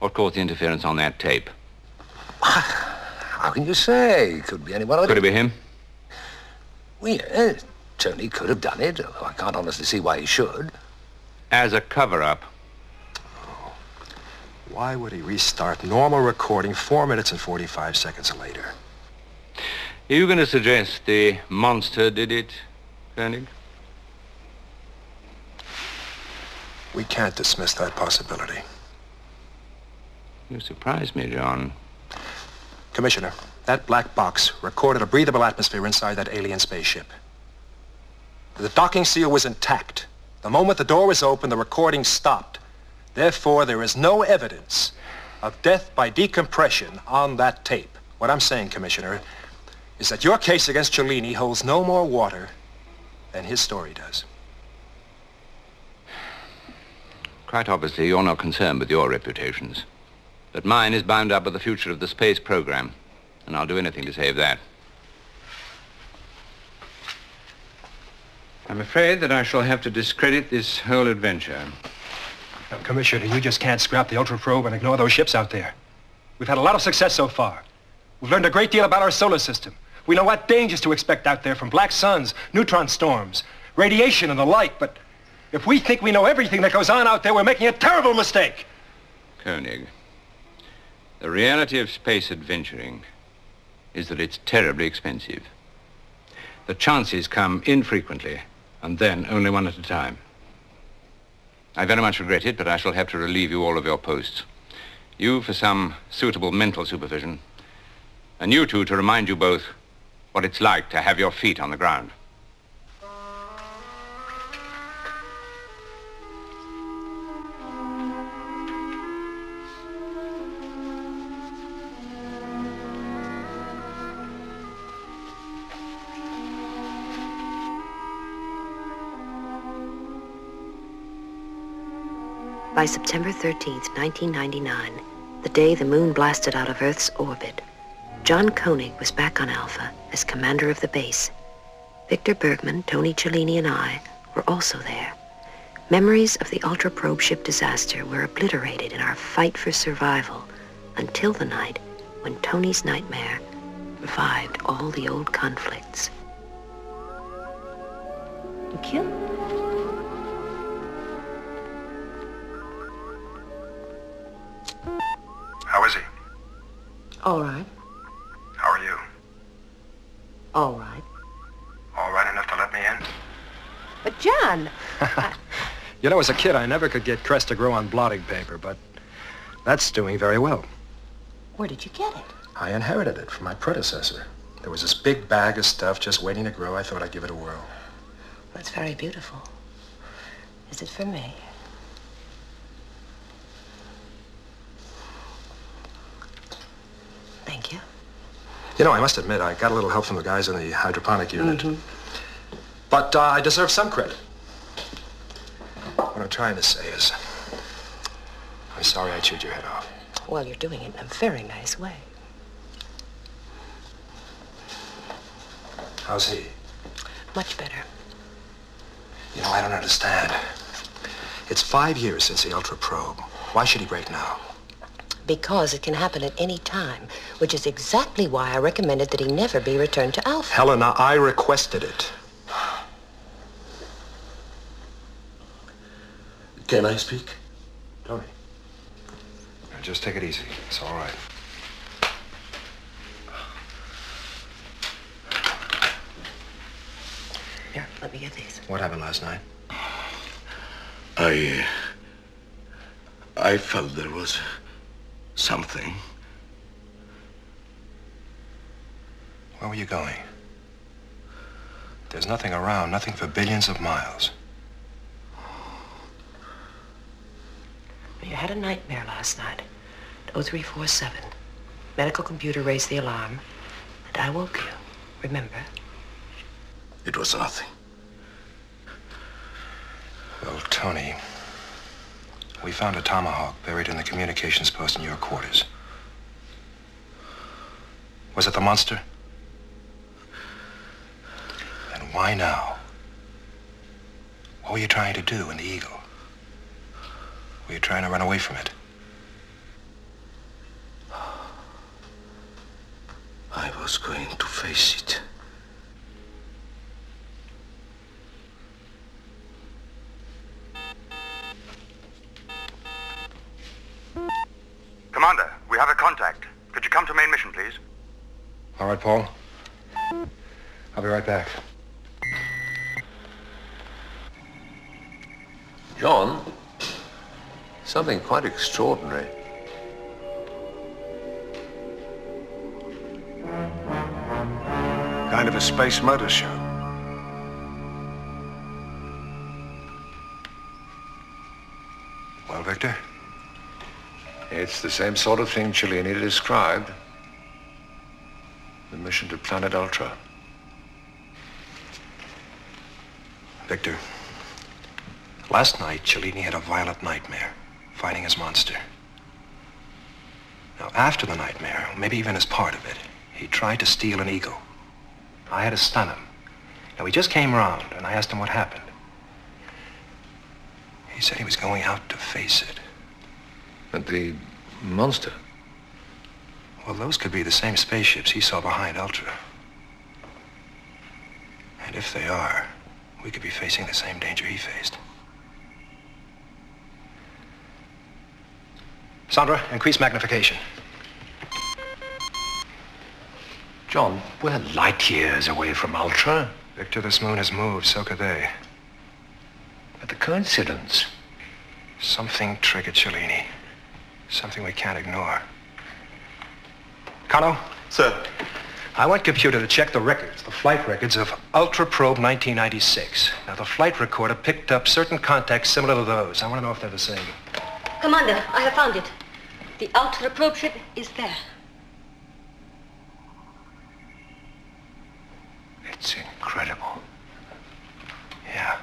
What caused the interference on that tape? How can you say? Could be anyone. Could it be him? Well, yeah, Tony could have done it. Although I can't honestly see why he should. As a cover-up. Why would he restart normal recording 4 minutes and 45 seconds later? Are you going to suggest the monster did it, Koenig? We can't dismiss that possibility. You surprise me, John. Commissioner, that black box recorded a breathable atmosphere inside that alien spaceship. The docking seal was intact. The moment the door was open, the recording stopped. Therefore, there is no evidence of death by decompression on that tape. What I'm saying, Commissioner, is that your case against Cellini holds no more water than his story does. Quite obviously, you're not concerned with your reputations. But mine is bound up with the future of the space program, and I'll do anything to save that. I'm afraid that I shall have to discredit this whole adventure. Now, Commissioner, you just can't scrap the Ultra Probe and ignore those ships out there. We've had a lot of success so far. We've learned a great deal about our solar system. We know what dangers to expect out there from black suns, neutron storms, radiation and the like, but if we think we know everything that goes on out there, we're making a terrible mistake. Koenig, the reality of space adventuring is that it's terribly expensive. The chances come infrequently, and then only one at a time. I very much regret it, but I shall have to relieve you all of your posts. You for some suitable mental supervision, and you two to remind you both what it's like to have your feet on the ground. By September 13th, 1999, the day the moon blasted out of Earth's orbit, John Koenig was back on Alpha as commander of the base. Victor Bergman, Tony Cellini, and I were also there. Memories of the Ultra Probe ship disaster were obliterated in our fight for survival until the night when Tony's nightmare revived all the old conflicts. Thank you. How is he? All right. How are you? All right. All right enough to let me in? But John... You know, as a kid, I never could get crest to grow on blotting paper, but that's doing very well. Where did you get it? I inherited it from my predecessor. There was this big bag of stuff just waiting to grow. I thought I'd give it a whirl. That's very beautiful. Is it for me? Thank you. You know, I must admit, I got a little help from the guys in the hydroponic unit. Mm-hmm. But I deserve some credit. What I'm trying to say is, I'm sorry I chewed your head off. Well, you're doing it in a very nice way. How's he? Much better. You know, I don't understand. It's 5 years since the Ultra Probe. Why should he break now? Because it can happen at any time, which is exactly why I recommended that he never be returned to Alpha. Helena, I requested it. Can I speak? Tony. Now, just take it easy. It's all right. Here, let me get these. What happened last night? I felt there was something. Where were you going? There's nothing around, nothing for billions of miles. You had a nightmare last night at 0347. Medical computer raised the alarm, and I woke you. Remember? It was nothing. Well, Tony, we found a tomahawk buried in the communications post in your quarters. Was it the monster? Then why now? What were you trying to do in the Eagle? Were you trying to run away from it? was going to face it. Commander, we have a contact. Could you come to main mission, please? All right, Paul. I'll be right back. John, something quite extraordinary. Kind of a space murder show. Well, Victor? It's the same sort of thing Cellini described. The mission to Planet Ultra. Victor, last night, Cellini had a violent nightmare, fighting his monster. Now, after the nightmare, maybe even as part of it, he tried to steal an eagle. I had to stun him. Now, he just came round, and I asked him what happened. He said he was going out to face it. But the monster? Well, those could be the same spaceships he saw behind Ultra. And if they are, we could be facing the same danger he faced. Sandra, increase magnification. John, we're light years away from Ultra. Victor, this moon has moved, so could they. But the coincidence. Something triggered Cellini. Something we can't ignore. Kano? Sir. I want computer to check the records, the flight records of Ultra Probe 1996. Now, the flight recorder picked up certain contacts similar to those. I want to know if they're the same. Commander, I have found it. The Ultra Probe ship is there. It's incredible. Yeah.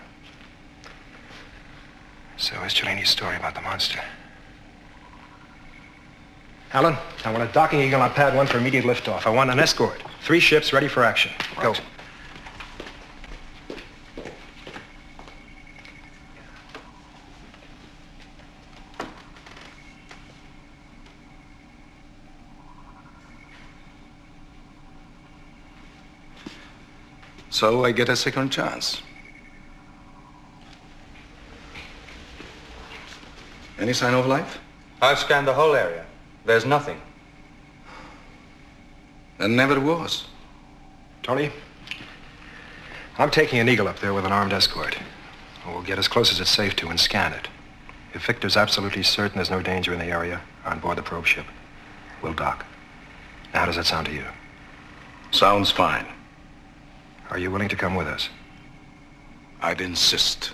So is Cellini's story about the monster. Alan, I want a docking eagle on pad 1 for immediate liftoff. I want an escort. 3 ships ready for action. Go. So I get a second chance. Any sign of life? I've scanned the whole area. There's nothing. There never was. Tony, I'm taking an eagle up there with an armed escort. We'll get as close as it's safe to and scan it. If Victor's absolutely certain there's no danger in the area on board the probe ship, we'll dock. Now, how does that sound to you? Sounds fine. Are you willing to come with us? I'd insist.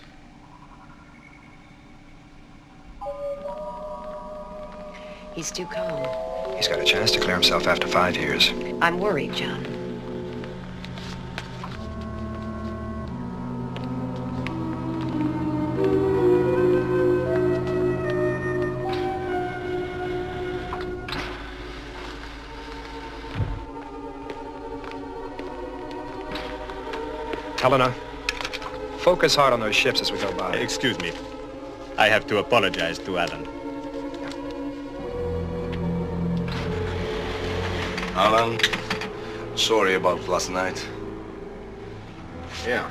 He's too calm. He's got a chance to clear himself after 5 years. I'm worried, John. Helena, focus hard on those ships as we go by. Excuse me. I have to apologize to Alan. Alan, sorry about last night. Yeah.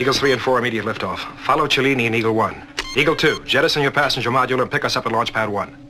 Eagles 3 and 4, immediate liftoff. Follow Cellini and Eagle 1. Eagle 2, jettison your passenger module and pick us up at launch pad 1.